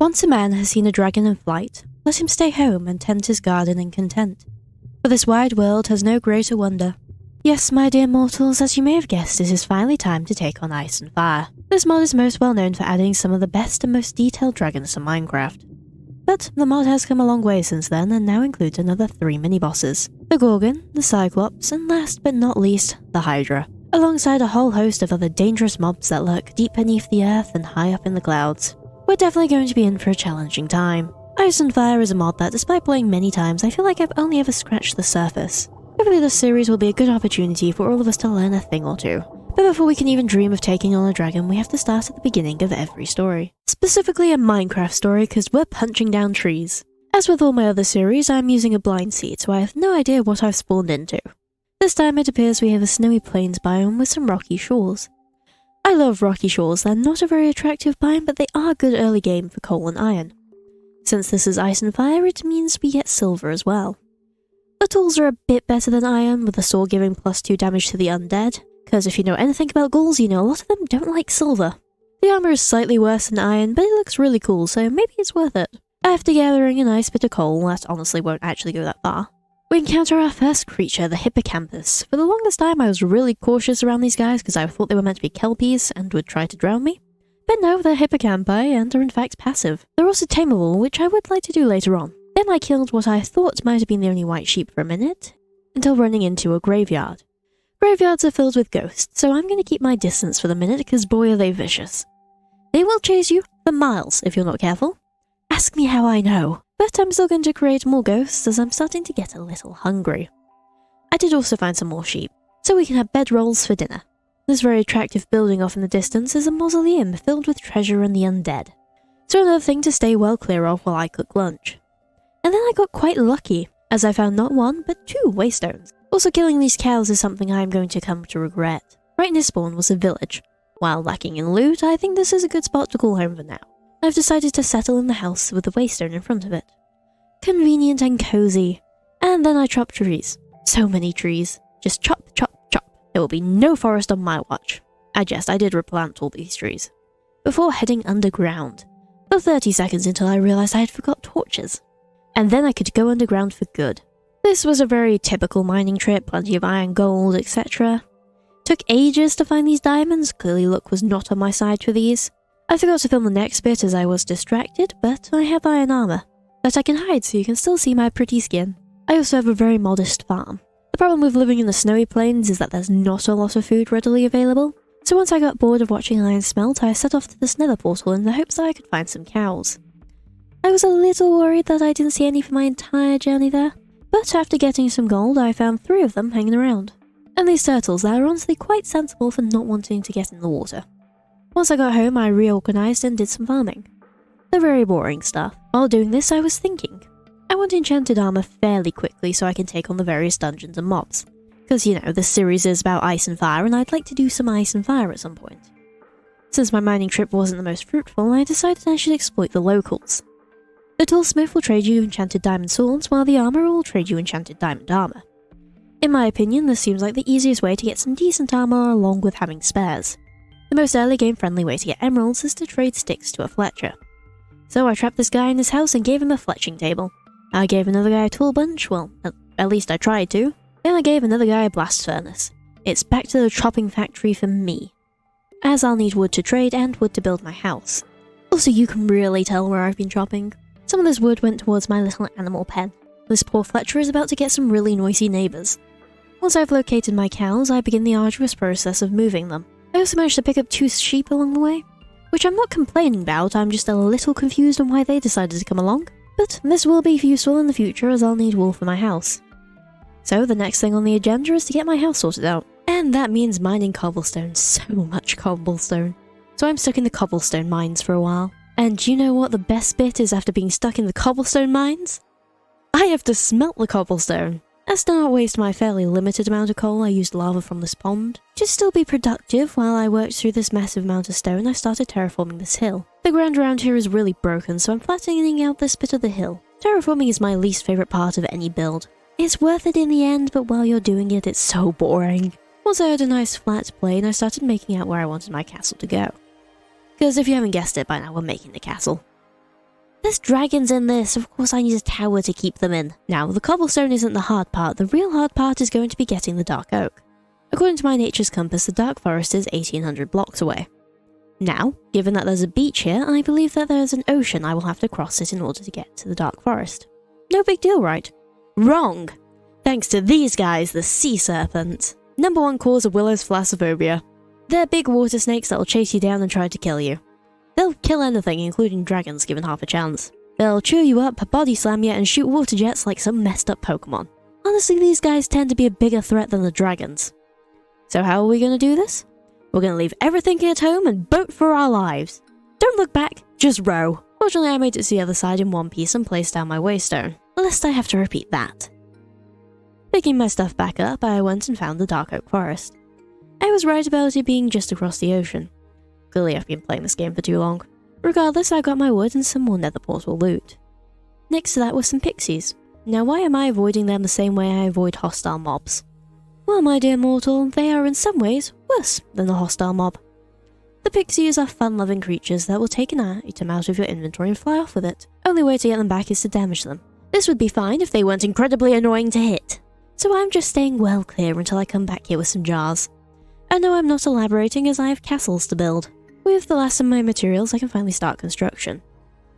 Once a man has seen a dragon in flight, let him stay home and tend his garden in content. For this wide world has no greater wonder. Yes, my dear mortals, as you may have guessed, it is finally time to take on ice and fire. This mod is most well known for adding some of the best and most detailed dragons to Minecraft. But the mod has come a long way since then and now includes another 3 mini-bosses. The Gorgon, the Cyclops, and last but not least, the Hydra. Alongside a whole host of other dangerous mobs that lurk deep beneath the earth and high up in the clouds. We're definitely going to be in for a challenging time. Ice and Fire is a mod that, despite playing many times, I feel like I've only ever scratched the surface. Hopefully this series will be a good opportunity for all of us to learn a thing or two. But before we can even dream of taking on a dragon, we have to start at the beginning of every story. Specifically a Minecraft story, because we're punching down trees. As with all my other series, I'm using a blind seed, so I have no idea what I've spawned into. This time it appears we have a snowy plains biome with some rocky shores. I love rocky shores. They're not a very attractive biome, but they are good early game for coal and iron. Since this is ice and fire, it means we get silver as well. The tools are a bit better than iron, with the sword giving +2 damage to the undead, because if you know anything about ghouls, you know a lot of them don't like silver. The armor is slightly worse than iron, but it looks really cool, so maybe it's worth it. After gathering a nice bit of coal, that honestly won't actually go that far, we encounter our first creature, the hippocampus. For the longest time I was really cautious around these guys because I thought they were meant to be kelpies and would try to drown me. But no, they're hippocampi and are in fact passive. They're also tameable, which I would like to do later on. Then I killed what I thought might have been the only white sheep for a minute, until running into a graveyard. Graveyards are filled with ghosts, so I'm going to keep my distance for the minute because boy are they vicious. They will chase you for miles if you're not careful. Ask me how I know. But I'm still going to create more ghosts as I'm starting to get a little hungry. I did also find some more sheep, so we can have bedrolls for dinner. This very attractive building off in the distance is a mausoleum filled with treasure and the undead. So another thing to stay well clear of while I cook lunch. And then I got quite lucky, as I found not 1 but 2 Waystones. Also killing these cows is something I am going to come to regret. Right near spawn was a village. While lacking in loot, I think this is a good spot to call home for now. I've decided to settle in the house with the Waystone in front of it. Convenient and cozy. And then I chop trees. So many trees. Just chop, chop, chop. There will be no forest on my watch. I did replant all these trees. Before heading underground. For 30 seconds until I realised I had forgot torches. And then I could go underground for good. This was a very typical mining trip, plenty of iron, gold, etc. Took ages to find these diamonds, clearly luck was not on my side for these. I forgot to film the next bit as I was distracted, but I have iron armour that I can hide so you can still see my pretty skin. I also have a very modest farm. The problem with living in the snowy plains is that there's not a lot of food readily available, so once I got bored of watching iron smelt, I set off to this nether portal in the hopes that I could find some cows. I was a little worried that I didn't see any for my entire journey there, but after getting some gold I found 3 of them hanging around. And these turtles that are honestly quite sensible for not wanting to get in the water. Once I got home I reorganised and did some farming. The very boring stuff. While doing this I was thinking, I want enchanted armour fairly quickly so I can take on the various dungeons and mobs. Because you know, this series is about ice and fire and I'd like to do some ice and fire at some point. Since my mining trip wasn't the most fruitful, I decided I should exploit the locals. The toolsmith will trade you enchanted diamond swords, while the armourer will trade you enchanted diamond armour. In my opinion, this seems like the easiest way to get some decent armour along with having spares. The most early game friendly way to get emeralds is to trade sticks to a fletcher. So I trapped this guy in his house and gave him a fletching table. I gave another guy a tool bunch, well, at least I tried to. Then I gave another guy a blast furnace. It's back to the chopping factory for me, as I'll need wood to trade and wood to build my house. Also, you can really tell where I've been chopping. Some of this wood went towards my little animal pen. This poor Fletcher is about to get some really noisy neighbours. Once I've located my cows, I begin the arduous process of moving them. I also managed to pick up 2 sheep along the way, which I'm not complaining about, I'm just a little confused on why they decided to come along. But this will be useful in the future as I'll need wool for my house. So the next thing on the agenda is to get my house sorted out. And that means mining cobblestone, so much cobblestone. So I'm stuck in the cobblestone mines for a while. And do you know what the best bit is after being stuck in the cobblestone mines? I have to smelt the cobblestone. As to not waste my fairly limited amount of coal, I used lava from this pond. To still be productive while I worked through this massive amount of stone, I started terraforming this hill. The ground around here is really broken, so I'm flattening out this bit of the hill. Terraforming is my least favourite part of any build. It's worth it in the end, but while you're doing it, it's so boring. Once I had a nice flat plane, I started making out where I wanted my castle to go. Because if you haven't guessed it by now, we're making the castle. There's dragons in this, of course I need a tower to keep them in. Now, the cobblestone isn't the hard part, the real hard part is going to be getting the dark oak. According to my nature's compass, the dark forest is 1800 blocks away. Now, given that there's a beach here, I believe that there's an ocean I will have to cross it in order to get to the dark forest. No big deal, right? Wrong! Thanks to these guys, the sea serpents. #1 cause of Willow's thalassophobia. They're big water snakes that will chase you down and try to kill you. They'll kill anything, including dragons, given half a chance. They'll chew you up, body slam you, and shoot water jets like some messed up Pokemon. Honestly, these guys tend to be a bigger threat than the dragons. So how are we going to do this? We're going to leave everything at home and boat for our lives. Don't look back, just row. Fortunately, I made it to the other side in one piece and placed down my waystone, lest I have to repeat that. Picking my stuff back up, I went and found the dark oak forest. I was right about it being just across the ocean. Clearly I've been playing this game for too long. Regardless, I got my wood and some more nether portal loot. Next to that were some pixies. Now why am I avoiding them the same way I avoid hostile mobs? Well, my dear mortal, they are in some ways worse than the hostile mob. The pixies are fun-loving creatures that will take an item out of your inventory and fly off with it. Only way to get them back is to damage them. This would be fine if they weren't incredibly annoying to hit. So I'm just staying well clear until I come back here with some jars. I know I'm not elaborating as I have castles to build. With the last of my materials, I can finally start construction.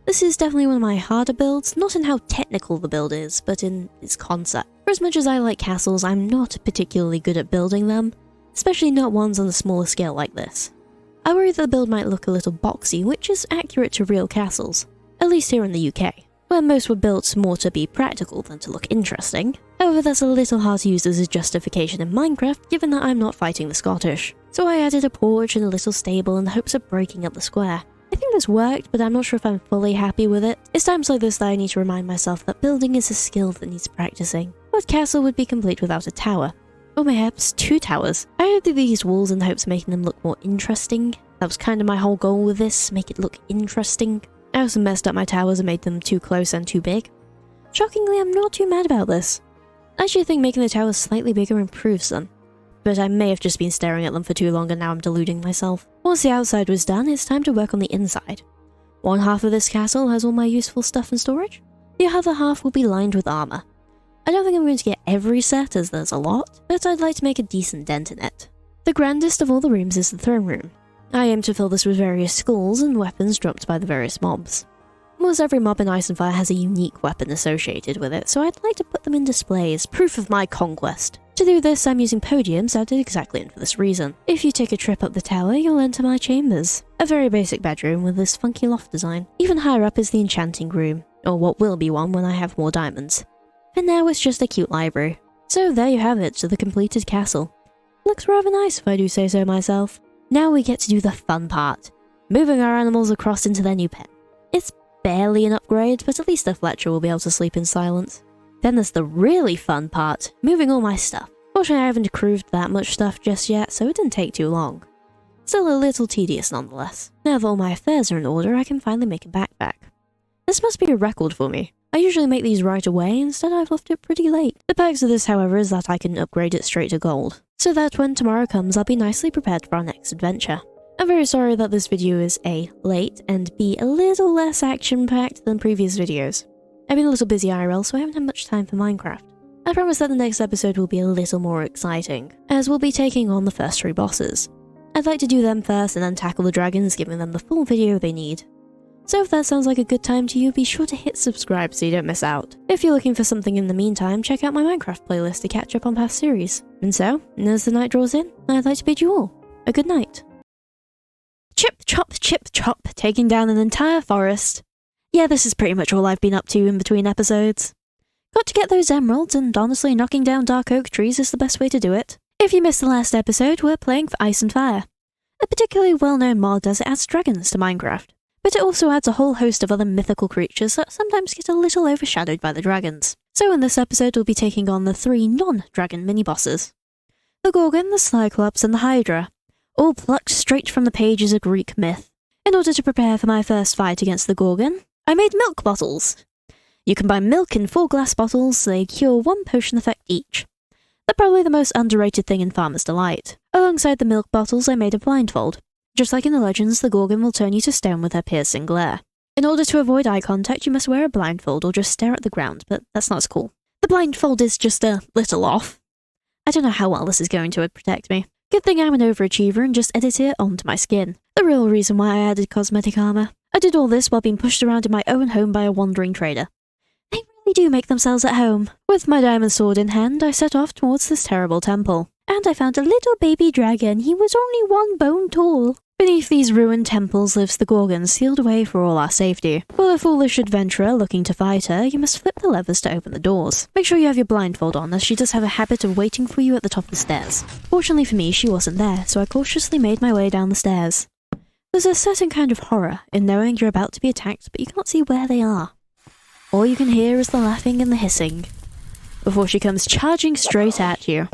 This is definitely one of my harder builds, not in how technical the build is, but in its concept. For as much as I like castles, I'm not particularly good at building them, especially not ones on a smaller scale like this. I worry that the build might look a little boxy, which is accurate to real castles, at least here in the UK, where most were built more to be practical than to look interesting. However, that's a little hard to use as a justification in Minecraft, given that I'm not fighting the Scottish. So I added a porch and a little stable in the hopes of breaking up the square. I think this worked, but I'm not sure if I'm fully happy with it. It's times like this that I need to remind myself that building is a skill that needs practicing. What castle would be complete without a tower? Or perhaps 2 towers? I added these walls in the hopes of making them look more interesting. That was kind of my whole goal with this, make it look interesting. I also messed up my towers and made them too close and too big. Shockingly, I'm not too mad about this. I actually think making the towers slightly bigger improves them. But I may have just been staring at them for too long and now I'm deluding myself. Once the outside was done, it's time to work on the inside. One half of this castle has all my useful stuff in storage. The other half will be lined with armour. I don't think I'm going to get every set as there's a lot, but I'd like to make a decent dent in it. The grandest of all the rooms is the throne room. I aim to fill this with various skulls and weapons dropped by the various mobs. Almost every mob in Ice and Fire has a unique weapon associated with it, so I'd like to put them in display as proof of my conquest. To do this, I'm using podiums added exactly in for this reason. If you take a trip up the tower, you'll enter my chambers. A very basic bedroom with this funky loft design. Even higher up is the enchanting room, or what will be one when I have more diamonds. For now, it's just a cute library. So there you have it, the completed castle. Looks rather nice if I do say so myself. Now we get to do the fun part. Moving our animals across into their new pen. It's barely an upgrade, but at least the Fletcher will be able to sleep in silence. Then there's the really fun part, moving all my stuff. Fortunately, I haven't improved that much stuff just yet, so it didn't take too long. Still a little tedious nonetheless. Now that all my affairs are in order, I can finally make a backpack. This must be a record for me. I usually make these right away, instead I've left it pretty late. The perks of this, however, is that I can upgrade it straight to gold, so that when tomorrow comes, I'll be nicely prepared for our next adventure. I'm very sorry that this video is A, late, and B, a little less action-packed than previous videos. I've been a little busy IRL, so I haven't had much time for Minecraft. I promise that the next episode will be a little more exciting, as we'll be taking on the first 3 bosses. I'd like to do them first and then tackle the dragons, giving them the full video they need. So if that sounds like a good time to you, be sure to hit subscribe so you don't miss out. If you're looking for something in the meantime, check out my Minecraft playlist to catch up on past series. And so, as the night draws in, I'd like to bid you all a good night. Chip chop, taking down an entire forest. Yeah, this is pretty much all I've been up to in between episodes. Got to get those emeralds, and honestly knocking down dark oak trees is the best way to do it. If you missed the last episode, we're playing for Ice and Fire. A particularly well-known mod as it adds dragons to Minecraft, but it also adds a whole host of other mythical creatures that sometimes get a little overshadowed by the dragons. So in this episode we'll be taking on the 3 non-dragon mini-bosses. The Gorgon, the Cyclops, and the Hydra, all plucked straight from the pages of Greek myth. In order to prepare for my first fight against the Gorgon, I made milk bottles. You can buy milk in 4 glass bottles, they cure 1 potion effect each. They're probably the most underrated thing in Farmer's Delight. Alongside the milk bottles I made a blindfold. Just like in the legends, the Gorgon will turn you to stone with her piercing glare. In order to avoid eye contact, you must wear a blindfold or just stare at the ground, but that's not as cool. The blindfold is just a little off. I don't know how well this is going to protect me. Good thing I'm an overachiever and just edit it onto my skin. The real reason why I added cosmetic armor. I did all this while being pushed around in my own home by a wandering trader. They really do make themselves at home. With my diamond sword in hand, I set off towards this terrible temple. And I found a little baby dragon. He was only 1 bone tall. Beneath these ruined temples lives the Gorgon, sealed away for all our safety. For a foolish adventurer looking to fight her, you must flip the levers to open the doors. Make sure you have your blindfold on, as she does have a habit of waiting for you at the top of the stairs. Fortunately for me, she wasn't there, so I cautiously made my way down the stairs. There's a certain kind of horror in knowing you're about to be attacked, but you can't see where they are. All you can hear is the laughing and the hissing, before she comes charging straight at you.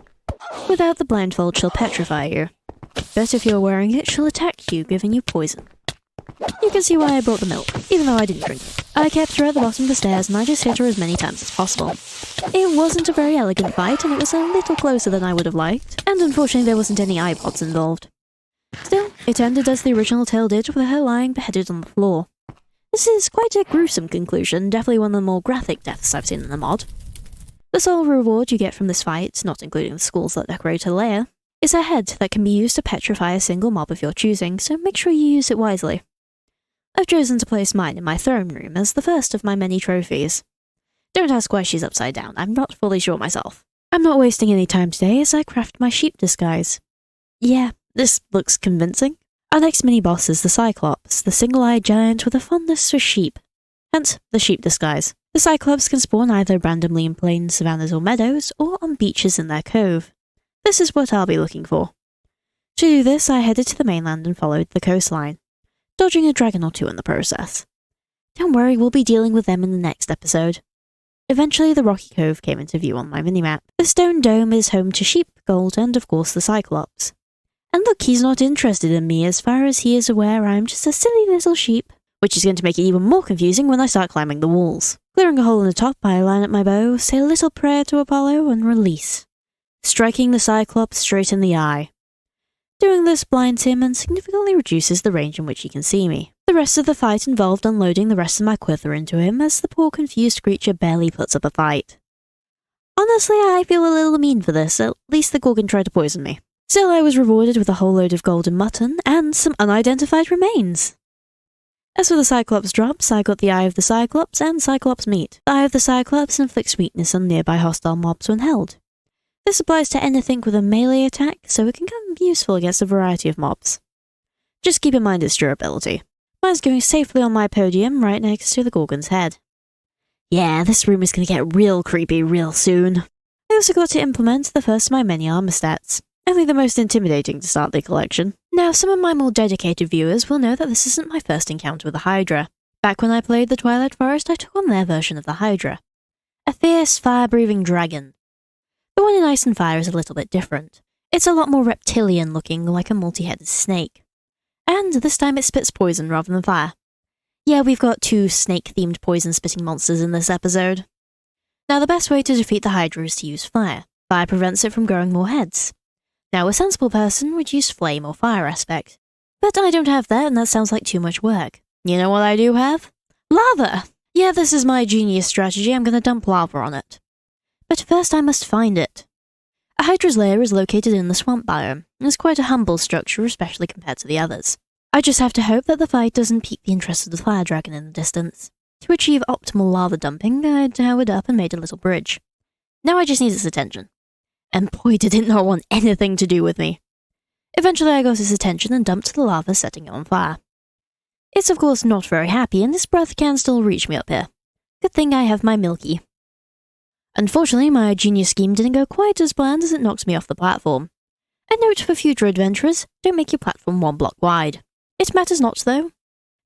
Without the blindfold, she'll petrify you. But if you're wearing it, she'll attack you, giving you poison. You can see why I brought the milk, even though I didn't drink it. I kept her at the bottom of the stairs and I just hit her as many times as possible. It wasn't a very elegant fight and it was a little closer than I would have liked, and unfortunately there wasn't any iPods involved. Still, it ended as the original tale did, with her lying beheaded on the floor. This is quite a gruesome conclusion, definitely one of the more graphic deaths I've seen in the mod. The sole reward you get from this fight, not including the skulls that decorate her lair, is a head that can be used to petrify a single mob of your choosing, so make sure you use it wisely. I've chosen to place mine in my throne room as the first of my many trophies. Don't ask why she's upside down, I'm not fully sure myself. I'm not wasting any time today as I craft my sheep disguise. Yeah, this looks convincing. Our next mini-boss is the Cyclops, the single-eyed giant with a fondness for sheep. Hence, the sheep disguise. The Cyclops can spawn either randomly in plain savannas or meadows, or on beaches in their cove. This is what I'll be looking for. To do this, I headed to the mainland and followed the coastline, dodging a dragon or two in the process. Don't worry, we'll be dealing with them in the next episode. Eventually, the rocky cove came into view on my minimap. The stone dome is home to sheep, gold, and of course the Cyclops. And look, he's not interested in me as far as he is aware I'm just a silly little sheep, which is going to make it even more confusing when I start climbing the walls. Clearing a hole in the top, I line up my bow, say a little prayer to Apollo, and release, striking the Cyclops straight in the eye. Doing this blinds him and significantly reduces the range in which he can see me. The rest of the fight involved unloading the rest of my quiver into him as the poor confused creature barely puts up a fight. Honestly, I feel a little mean for this, at least the Gorgon tried to poison me. Still, I was rewarded with a whole load of golden mutton and some unidentified remains. As for the Cyclops drops, I got the Eye of the Cyclops and Cyclops meat. The Eye of the Cyclops inflicts weakness on nearby hostile mobs when held. This applies to anything with a melee attack, so it can come useful against a variety of mobs. Just keep in mind its durability. Mine's going safely on my podium right next to the Gorgon's head. Yeah, this room is going to get real creepy real soon. I also got to implement the first of my many armor stats, only the most intimidating to start the collection. Now, some of my more dedicated viewers will know that this isn't my first encounter with a Hydra. Back when I played the Twilight Forest, I took on their version of the Hydra. A fierce, fire-breathing dragon. The one in Ice and Fire is a little bit different. It's a lot more reptilian looking, like a multi-headed snake. And this time it spits poison rather than fire. Yeah, we've got 2 snake-themed poison-spitting monsters in this episode. Now, the best way to defeat the Hydra is to use fire. Fire prevents it from growing more heads. Now, a sensible person would use flame or fire aspect. But I don't have that, and that sounds like too much work. You know what I do have? Lava! Yeah, this is my genius strategy, I'm gonna dump lava on it. But first I must find it. A Hydra's lair is located in the swamp biome, and is quite a humble structure, especially compared to the others. I just have to hope that the fight doesn't pique the interest of the fire dragon in the distance. To achieve optimal lava dumping, I towered up and made a little bridge. Now I just need its attention. And boy, did it not want anything to do with me. Eventually I got its attention and dumped the lava, setting it on fire. It's of course not very happy, and this breath can still reach me up here. Good thing I have my Milky. Unfortunately, my genius scheme didn't go quite as planned as it knocked me off the platform. A note for future adventurers, don't make your platform 1 block wide. It matters not, though.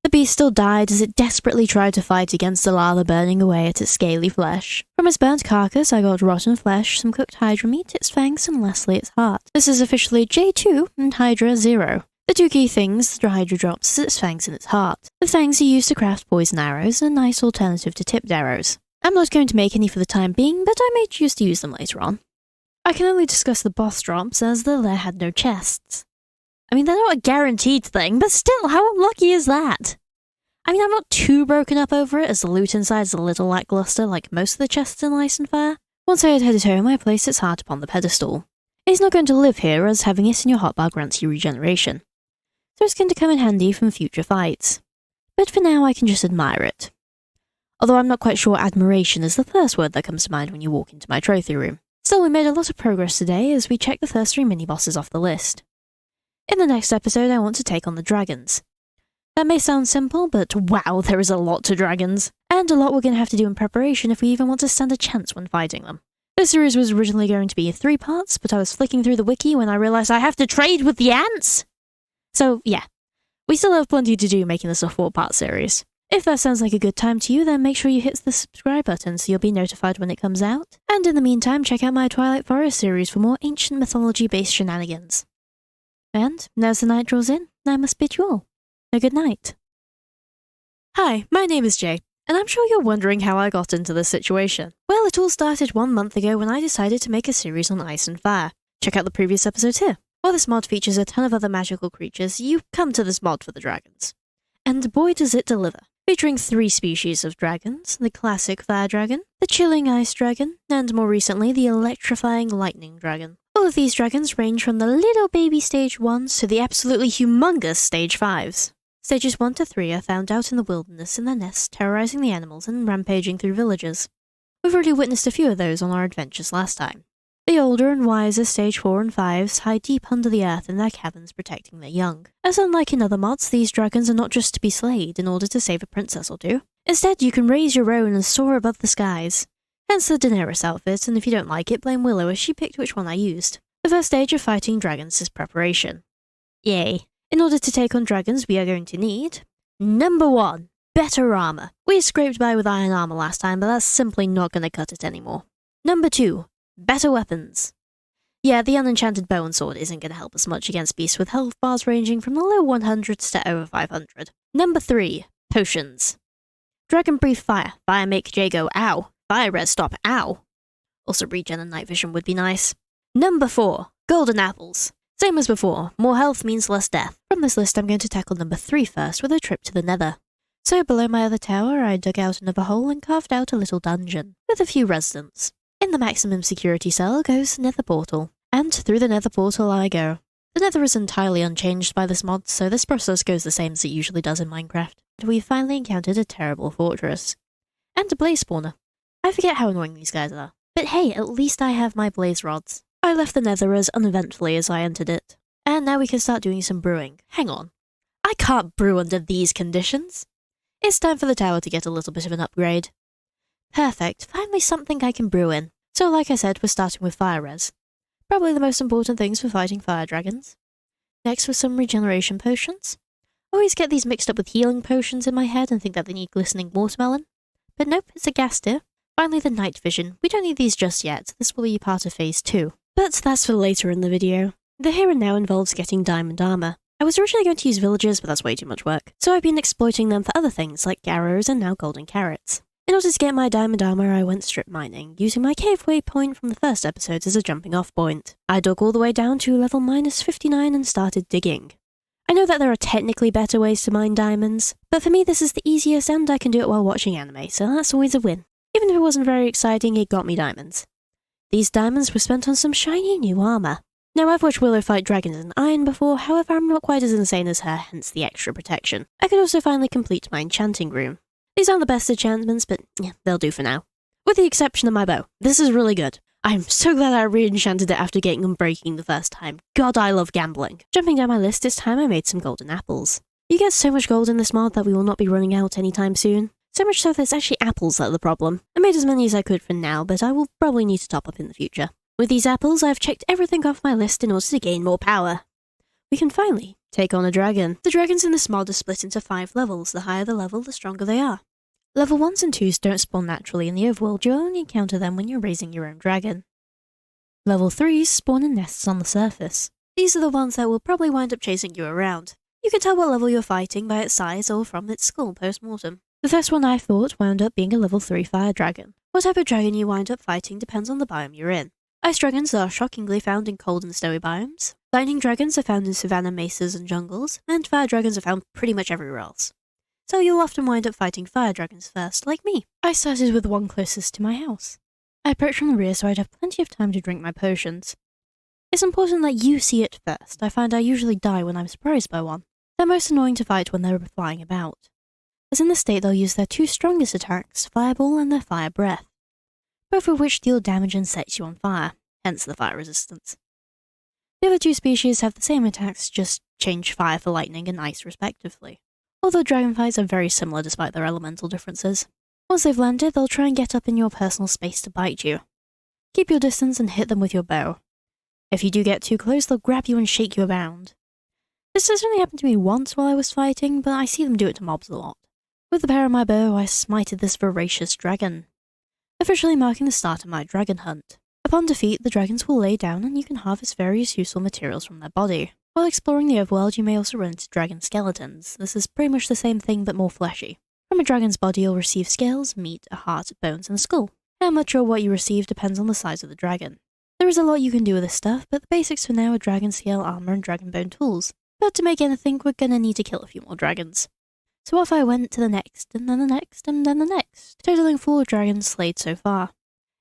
The beast still died as it desperately tried to fight against the lava burning away at its scaly flesh. From its burnt carcass, I got rotten flesh, some cooked Hydra meat, its fangs, and lastly its heart. This is officially J2 and Hydra 0. The 2 key things the Hydra drops is its fangs and its heart. The fangs are used to craft poison arrows, a nice alternative to tipped arrows. I'm not going to make any for the time being, but I may choose to use them later on. I can only discuss the boss drops as the lair had no chests. I mean, they're not a guaranteed thing, but still, how unlucky is that? I mean, I'm not too broken up over it, as the loot inside is a little lackluster like most of the chests in Ice and Fire. Once I had headed home, I placed its heart upon the pedestal. It's not going to live here, as having it in your hotbar grants you regeneration, so it's going to come in handy from future fights. But for now, I can just admire it. Although I'm not quite sure admiration is the first word that comes to mind when you walk into my trophy room. Still, we made a lot of progress today as we checked the first 3 mini-bosses off the list. In the next episode, I want to take on the dragons. That may sound simple, but wow, there is a lot to dragons, and a lot we're going to have to do in preparation if we even want to stand a chance when fighting them. This series was originally going to be 3 parts, but I was flicking through the wiki when I realised I have to trade with the ants! So yeah, we still have plenty to do making this a 4-part series. If that sounds like a good time to you, then make sure you hit the subscribe button so you'll be notified when it comes out. And in the meantime, check out my Twilight Forest series for more ancient mythology-based shenanigans. And, as the night draws in, I must bid you all a good night. Hi, my name is Jade, and I'm sure you're wondering how I got into this situation. Well, it all started 1 month ago when I decided to make a series on Ice and Fire. Check out the previous episodes here. While this mod features a ton of other magical creatures, you come to this mod for the dragons. And boy does it deliver. Featuring 3 species of dragons, the classic fire dragon, the chilling ice dragon, and more recently the electrifying lightning dragon. All of these dragons range from the little baby stage 1s to the absolutely humongous stage 5s. Stages 1 to 3 are found out in the wilderness in their nests, terrorizing the animals and rampaging through villages. We've already witnessed a few of those on our adventures last time. The older and wiser stage 4 and 5s hide deep under the earth in their caverns protecting their young. As unlike in other mods, these dragons are not just to be slayed in order to save a princess or 2. Instead, you can raise your own and soar above the skies. Hence the Daenerys outfit, and if you don't like it, blame Willow as she picked which one I used. The first stage of fighting dragons is preparation. Yay. In order to take on dragons, we are going to need... Number 1. Better armour. We scraped by with iron armour last time, but that's simply not going to cut it anymore. Number 2. Better weapons. Yeah, the unenchanted bow and sword isn't going to help us much against beasts with health bars ranging from the low 100s to over 500. Number 3. Potions. Dragon breathe fire. Fire make Jay go ow. Fire red stop ow. Also regen and night vision would be nice. Number 4. Golden apples. Same as before, more health means less death. From this list I'm going to tackle number 3 first with a trip to the nether. So below my other tower I dug out another hole and carved out a little dungeon, with a few residents. In the maximum security cell goes the nether portal, and through the nether portal I go. The nether is entirely unchanged by this mod, so this process goes the same as it usually does in Minecraft. We've finally encountered a terrible fortress. And a blaze spawner. I forget how annoying these guys are. But hey, at least I have my blaze rods. I left the nether as uneventfully as I entered it. And now we can start doing some brewing. Hang on. I can't brew under these conditions. It's time for the tower to get a little bit of an upgrade. Perfect, finally something I can brew in. So like I said, we're starting with fire res. Probably the most important things for fighting fire dragons. Next with some regeneration potions. Always get these mixed up with healing potions in my head and think that they need glistening watermelon. But nope, it's a gas tier. Finally the night vision. We don't need these just yet, this will be part of phase 2. But that's for later in the video. The here and now involves getting diamond armor. I was originally going to use villagers, but that's way too much work. So I've been exploiting them for other things like arrows and now golden carrots. In order to get my diamond armor, I went strip mining, using my cave waypoint from the first episode as a jumping off point. I dug all the way down to level -59 and started digging. I know that there are technically better ways to mine diamonds, but for me this is the easiest and I can do it while watching anime, so that's always a win. Even if it wasn't very exciting, it got me diamonds. These diamonds were spent on some shiny new armor. Now I've watched Willow fight dragons in iron before, however I'm not quite as insane as her, hence the extra protection. I could also finally complete my enchanting room. These aren't the best enchantments, but yeah, they'll do for now. With the exception of my bow. This is really good. I'm so glad I re-enchanted it after getting unbreaking the first time. God, I love gambling. Jumping down my list, this time I made some golden apples. You get so much gold in this mod that we will not be running out anytime soon. So much so that it's actually apples that are the problem. I made as many as I could for now, but I will probably need to top up in the future. With these apples, I've checked everything off my list in order to gain more power. We can finally take on a dragon. The dragons in this mod are split into 5 levels. The higher the level, the stronger they are. Level 1s and 2s don't spawn naturally in the overworld, you'll only encounter them when you're raising your own dragon. Level 3s spawn in nests on the surface. These are the ones that will probably wind up chasing you around. You can tell what level you're fighting by its size or from its skull post-mortem. The first one I fought wound up being a level 3 fire dragon. What type of dragon you wind up fighting depends on the biome you're in. Ice dragons are shockingly found in cold and snowy biomes. Lightning dragons are found in savanna mesas and jungles, and fire dragons are found pretty much everywhere else. so you'll often wind up fighting fire dragons first, like me. I started with the one closest to my house. I approached from the rear so I'd have plenty of time to drink my potions. It's important that you see it first. I find I usually die when I'm surprised by one. They're most annoying to fight when they're flying about, as in this state they'll use their two strongest attacks, Fireball and their Fire Breath, both of which deal damage and sets you on fire, hence the fire resistance. The other two species have the same attacks, just change fire for lightning and ice respectively. Although dragonflies are very similar despite their elemental differences. Once they've landed, they'll try and get up in your personal space to bite you. Keep your distance and hit them with your bow. If you do get too close, they'll grab you and shake you around. This has only happened to me once while I was fighting, but I see them do it to mobs a lot. With the power of my bow, I smited this voracious dragon, officially marking the start of my dragon hunt. Upon defeat, the dragons will lay down and you can harvest various useful materials from their body. While exploring the overworld, you may also run into dragon skeletons. This is pretty much the same thing but more fleshy. From a dragon's body, you'll receive scales, meat, a heart, bones, and a skull. How much or what you receive depends on the size of the dragon. There is a lot you can do with this stuff, but the basics for now are dragon scale, armor, and dragon bone tools. But to make anything, we're gonna need to kill a few more dragons. So off I went to the next, and then the next, and then the next, totaling 4 dragons slayed so far,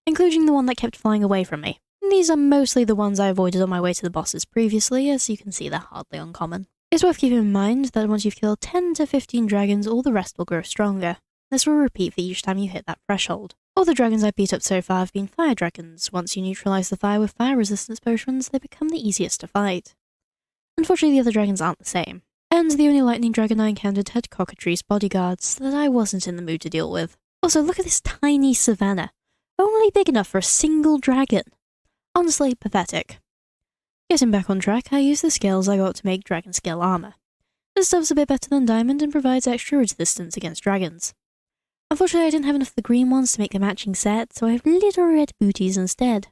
including the one that kept flying away from me. These are mostly the ones I avoided on my way to the bosses previously, as you can see they're hardly uncommon. It's worth keeping in mind that once you've killed 10 to 15 dragons, all the rest will grow stronger. This will repeat for each time you hit that threshold. All the dragons I've beat up so far have been fire dragons. Once you neutralize the fire with fire resistance potions, they become the easiest to fight. Unfortunately, the other dragons aren't the same. And the only lightning dragon I encountered had cockatrice bodyguards that I wasn't in the mood to deal with. Also, look at this tiny savannah. Only big enough for a single dragon. Honestly, pathetic. Getting back on track, I used the scales I got to make dragon scale armor. This stuff's a bit better than diamond and provides extra resistance against dragons. Unfortunately, I didn't have enough of the green ones to make a matching set, so I have little red booties instead.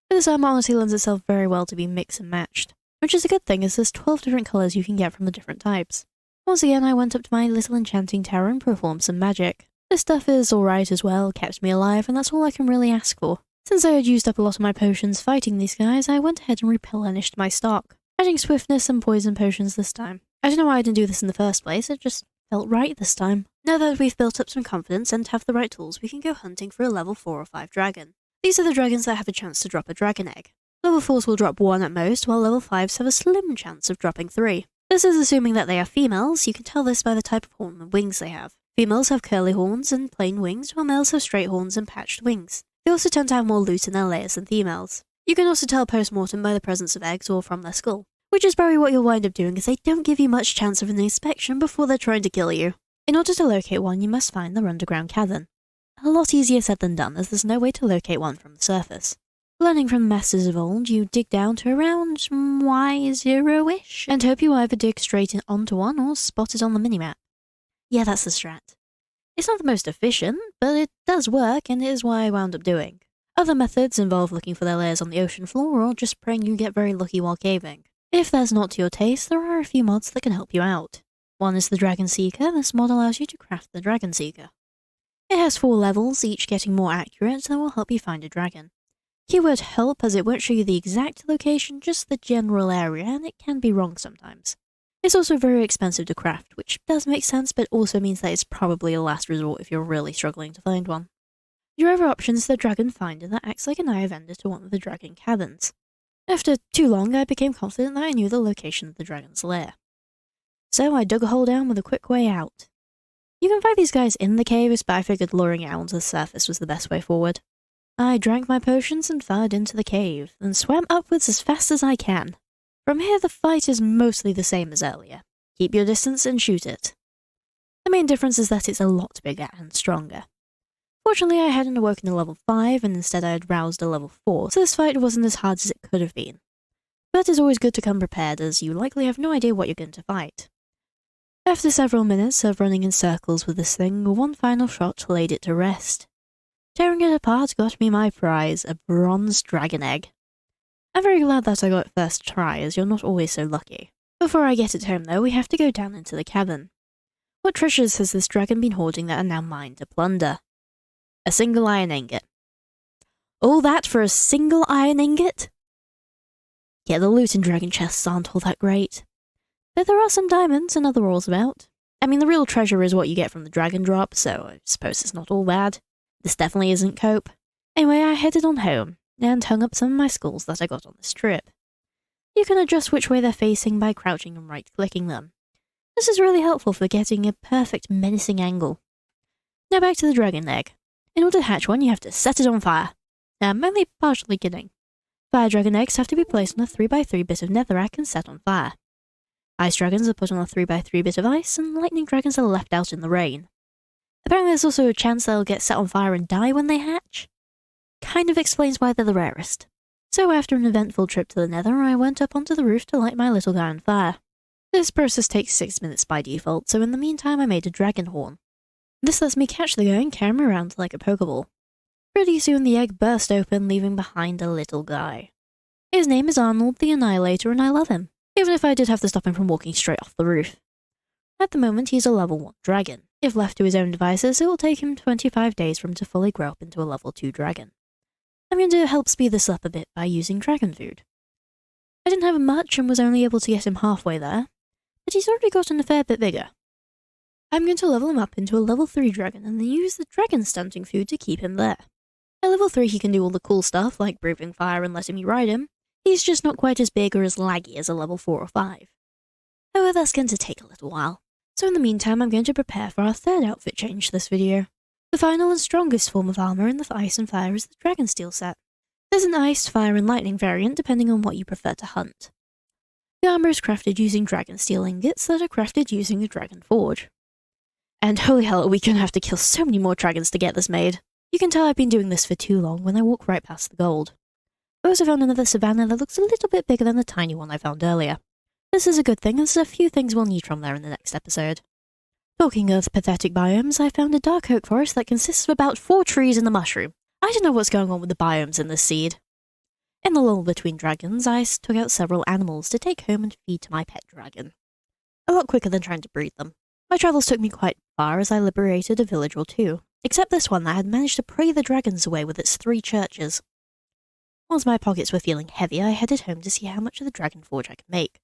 But this armor honestly lends itself very well to be mixed and matched, which is a good thing as there's 12 different colours you can get from the different types. Once again, I went up to my little enchanting tower and performed some magic. This stuff is alright as well, kept me alive, and that's all I can really ask for. Since I had used up a lot of my potions fighting these guys, I went ahead and replenished my stock, adding swiftness and poison potions this time. I don't know why I didn't do this in the first place, it just felt right this time. Now that we've built up some confidence and have the right tools, we can go hunting for a level 4 or 5 dragon. These are the dragons that have a chance to drop a dragon egg. Level 4s will drop 1 at most, while level 5s have a slim chance of dropping 3. This is assuming that they are females. You can tell this by the type of horn and wings they have. Females have curly horns and plain wings, while males have straight horns and patched wings. They also tend to have more loot in their layers than females. You can also tell post-mortem by the presence of eggs or from their skull, which is probably what you'll wind up doing as they don't give you much chance of an inspection before they're trying to kill you. In order to locate one, you must find their underground cavern. A lot easier said than done, as there's no way to locate one from the surface. Learning from the masters of old, you dig down to around Y0-ish, and hope you either dig straight onto one or spot it on the minimap. Yeah, that's the strat. It's not the most efficient, but it does work, and it is what I wound up doing. Other methods involve looking for their layers on the ocean floor, or just praying you get very lucky while caving. If that's not to your taste, there are a few mods that can help you out. One is the Dragon Seeker. This mod allows you to craft the Dragon Seeker. It has 4 levels, each getting more accurate, and will help you find a dragon. Keyword help, as it won't show you the exact location, just the general area, and it can be wrong sometimes. It's also very expensive to craft, which does make sense, but also means that it's probably a last resort if you're really struggling to find one. Your other option is the Dragon Finder that acts like an eye vendor to one of the dragon caverns. After too long, I became confident that I knew the location of the dragon's lair. So I dug a hole down with a quick way out. You can fight these guys in the caves, but I figured luring it out onto the surface was the best way forward. I drank my potions and fired into the cave, then swam upwards as fast as I can. From here, the fight is mostly the same as earlier. Keep your distance and shoot it. The main difference is that it's a lot bigger and stronger. Fortunately, I hadn't awoken a level 5, and instead I had roused a level 4, so this fight wasn't as hard as it could have been. But it's always good to come prepared, as you likely have no idea what you're going to fight. After several minutes of running in circles with this thing, one final shot laid it to rest. Tearing it apart got me my prize, a bronze dragon egg. I'm very glad that I got it first try, as you're not always so lucky. Before I get it home though, we have to go down into the cavern. What treasures has this dragon been hoarding that are now mine to plunder? A single iron ingot. All that for a single iron ingot? Yeah, the loot in dragon chests aren't all that great. But there are some diamonds and other ores about. I mean, the real treasure is what you get from the dragon drop, so I suppose it's not all bad. This definitely isn't cope. Anyway, I headed on home, and hung up some of my skulls that I got on this trip. You can adjust which way they're facing by crouching and right-clicking them. This is really helpful for getting a perfect menacing angle. Now back to the dragon egg. In order to hatch one, you have to set it on fire. I'm only partially kidding. Fire dragon eggs have to be placed on a 3x3 bit of netherrack and set on fire. Ice dragons are put on a 3x3 bit of ice, and lightning dragons are left out in the rain. Apparently there's also a chance they'll get set on fire and die when they hatch. Kind of explains why they're the rarest. So after an eventful trip to the nether, I went up onto the roof to light my little guy on fire. This process takes 6 minutes by default, so in the meantime I made a dragon horn. This lets me catch the guy and carry him around like a Pokeball. Pretty soon the egg burst open, leaving behind a little guy. His name is Arnold the Annihilator, and I love him, even if I did have to stop him from walking straight off the roof. At the moment he's a level 1 dragon. If left to his own devices, it will take him 25 days for him to fully grow up into a level 2 dragon. I'm going to help speed this up a bit by using dragon food. I didn't have much and was only able to get him halfway there, but he's already gotten a fair bit bigger. I'm going to level him up into a level 3 dragon and then use the dragon stunting food to keep him there. At level 3 he can do all the cool stuff like breathing fire and letting me ride him. He's just not quite as big or as laggy as a level 4 or 5. However, that's going to take a little while. So in the meantime I'm going to prepare for our third outfit change this video. The final and strongest form of armour in the ice and fire is the dragon steel set. There's an ice, fire and lightning variant depending on what you prefer to hunt. The armour is crafted using dragon steel ingots that are crafted using a dragon forge. And holy hell, are we going to have to kill so many more dragons to get this made. You can tell I've been doing this for too long when I walk right past the gold. I also found another savannah that looks a little bit bigger than the tiny one I found earlier. This is a good thing, as there's a few things we'll need from there in the next episode. Talking of pathetic biomes, I found a dark oak forest that consists of about 4 trees and a mushroom. I don't know what's going on with the biomes in this seed. In the lull between dragons, I took out several animals to take home and feed to my pet dragon. A lot quicker than trying to breed them. My travels took me quite far as I liberated a village or 2, except this one that had managed to pray the dragons away with its 3 churches. Once my pockets were feeling heavy, I headed home to see how much of the dragon forge I could make.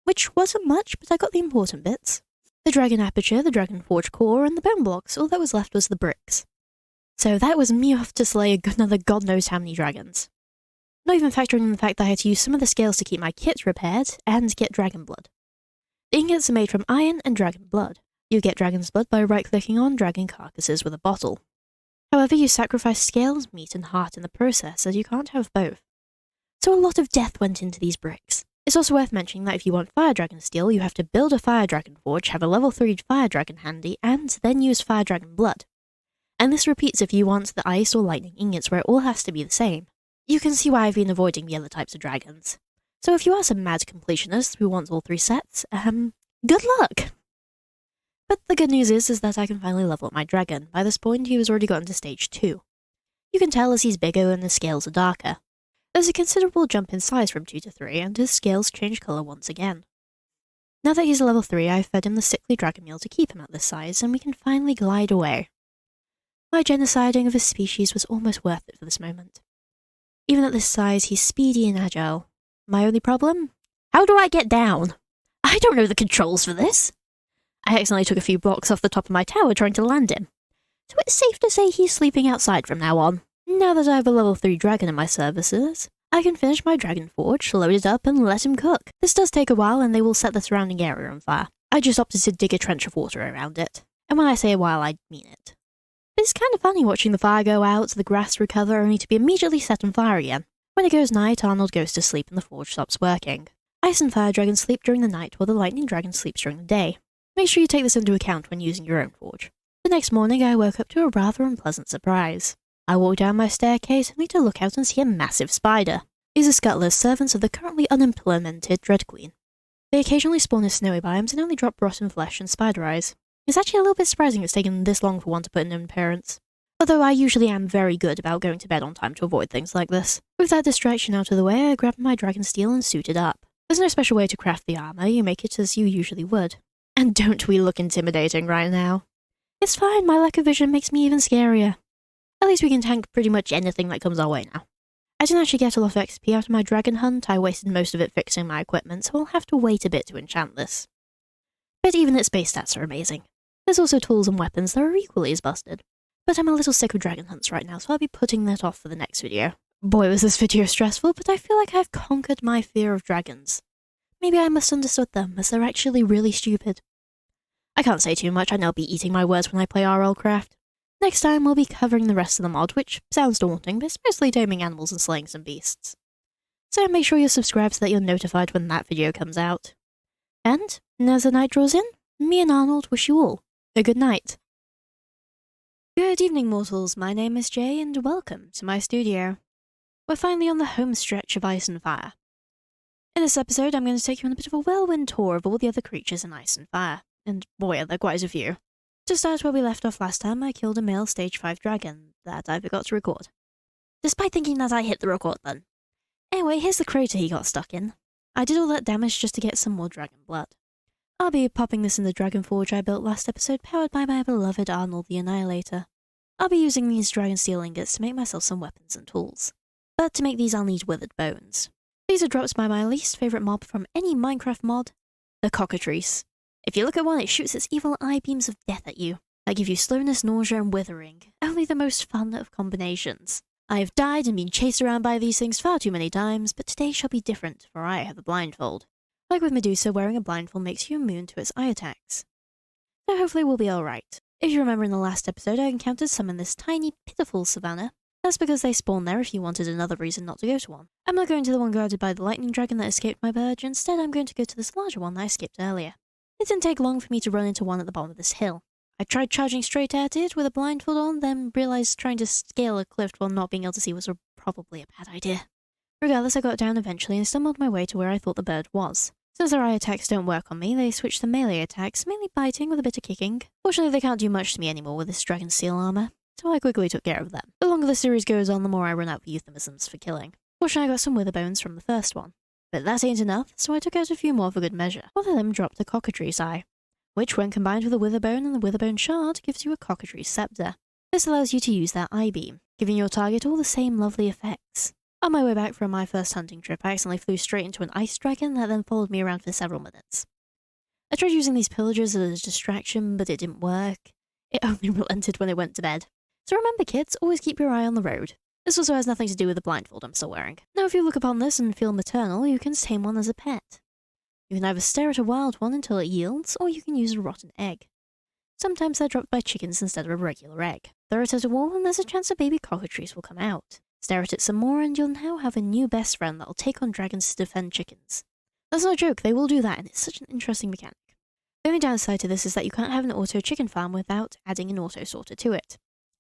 Which wasn't much, but I got the important bits. The dragon aperture, the dragon forge core, and the bone blocks. All that was left was the bricks. So that was me off to slay another god knows how many dragons. Not even factoring in the fact that I had to use some of the scales to keep my kit repaired and get dragon blood. The ingots are made from iron and dragon blood. You get dragon's blood by right-clicking on dragon carcasses with a bottle. However, you sacrifice scales, meat, and heart in the process, as you can't have both. So a lot of death went into these bricks. It's also worth mentioning that if you want fire dragon steel, you have to build a fire dragon forge, have a level 3 fire dragon handy, and then use fire dragon blood. And this repeats if you want the ice or lightning ingots, where it all has to be the same. You can see why I've been avoiding the other types of dragons. So if you are some mad completionist who wants all 3 sets, good luck! But the good news is that I can finally level up my dragon. By this point, he was already gotten to stage 2. You can tell as he's bigger and his scales are darker. There's a considerable jump in size from 2 to 3, and his scales change colour once again. Now that he's a level 3, I've fed him the sickly dragon meal to keep him at this size, and we can finally glide away. My genociding of his species was almost worth it for this moment. Even at this size, he's speedy and agile. My only problem? How do I get down? I don't know the controls for this. I accidentally took a few blocks off the top of my tower trying to land him. So it's safe to say he's sleeping outside from now on. Now that I have a level 3 dragon in my services, I can finish my dragon forge, load it up, and let him cook. This does take a while, and they will set the surrounding area on fire. I just opted to dig a trench of water around it. And when I say a while, I mean it. But it's kind of funny watching the fire go out, the grass recover, only to be immediately set on fire again. When it goes night, Arnold goes to sleep and the forge stops working. Ice and fire dragons sleep during the night, while the lightning dragon sleeps during the day. Make sure you take this into account when using your own forge. The next morning, I woke up to a rather unpleasant surprise. I walked down my staircase only to look out and see a massive spider. These are scuttlers, servants of the currently unimplemented Dread Queen. They occasionally spawn in snowy biomes and only drop rotten flesh and spider eyes. It's actually a little bit surprising it's taken this long for one to put in an appearance. Although I usually am very good about going to bed on time to avoid things like this. With that distraction out of the way, I grabbed my dragon steel and suited up. There's no special way to craft the armour, you make it as you usually would. And don't we look intimidating right now? It's fine, my lack of vision makes me even scarier. At least we can tank pretty much anything that comes our way now. I didn't actually get a lot of XP out of my dragon hunt, I wasted most of it fixing my equipment, so I'll have to wait a bit to enchant this. but even its base stats are amazing. There's also tools and weapons that are equally as busted. But I'm a little sick of dragon hunts right now, so I'll be putting that off for the next video. Boy, was this video stressful, but I feel like I've conquered my fear of dragons. Maybe I misunderstood them, as they're actually really stupid. I can't say too much, I know I'll be eating my words when I play RLCraft. Next time we'll be covering the rest of the mod, which sounds daunting, but it's mostly taming animals and slaying some beasts. So make sure you're subscribed so that you're notified when that video comes out. And, as the night draws in, me and Arnold wish you all a good night. Good evening, mortals. My name is Jay, and welcome to my studio. We're finally on the home stretch of Ice and Fire. In this episode, I'm going to take you on a bit of a whirlwind tour of all the other creatures in Ice and Fire, and boy, are there quite a few. To start where we left off last time, I killed a male stage 5 dragon that I forgot to record, despite thinking that I hit the record button. Anyway, here's the crater he got stuck in. I did all that damage just to get some more dragon blood. I'll be popping this in the dragon forge I built last episode, powered by my beloved Arnold the Annihilator. I'll be using these dragon steel ingots to make myself some weapons and tools. But to make these I'll need withered bones. These are drops by my least favourite mob from any Minecraft mod, the cockatrice. If you look at one, it shoots its evil eye beams of death at you. That give you slowness, nausea, and withering. Only the most fun of combinations. I have died and been chased around by these things far too many times, but today shall be different, for I have a blindfold. Like with Medusa, wearing a blindfold makes you immune to its eye attacks. So hopefully we'll be alright. If you remember in the last episode, I encountered some in this tiny, pitiful savannah. That's because they spawn there if you wanted another reason not to go to one. I'm not going to the one guarded by the lightning dragon that escaped my purge, instead I'm going to go to this larger one that I skipped earlier. It didn't take long for me to run into one at the bottom of this hill. I tried charging straight at it with a blindfold on, then realised trying to scale a cliff while not being able to see was probably a bad idea. Regardless, I got down eventually and stumbled my way to where I thought the bird was. Since their eye attacks don't work on me, they switch to melee attacks, mainly biting with a bit of kicking. Fortunately, they can't do much to me anymore with this dragon steel armour, so I quickly took care of them. The longer the series goes on, the more I run out of euphemisms for killing. Fortunately, I got some wither bones from the first one. But that ain't enough, so I took out a few more for good measure. One of them dropped a cockatrice eye, which when combined with a witherbone and the witherbone shard gives you a cockatrice scepter. This allows you to use that eye beam, giving your target all the same lovely effects. On my way back from my first hunting trip, I accidentally flew straight into an ice dragon that then followed me around for several minutes. I tried using these pillagers as a distraction, but it didn't work. It only relented when it went to bed. So remember kids, always keep your eye on the road. This also has nothing to do with the blindfold I'm still wearing. Now if you look upon this and feel maternal, you can tame one as a pet. You can either stare at a wild one until it yields, or you can use a rotten egg. Sometimes they're dropped by chickens instead of a regular egg. Throw it at a wall and there's a chance a baby cockatrice will come out. Stare at it some more and you'll now have a new best friend that'll take on dragons to defend chickens. That's not a joke, they will do that and it's such an interesting mechanic. The only downside to this is that you can't have an auto chicken farm without adding an auto sorter to it.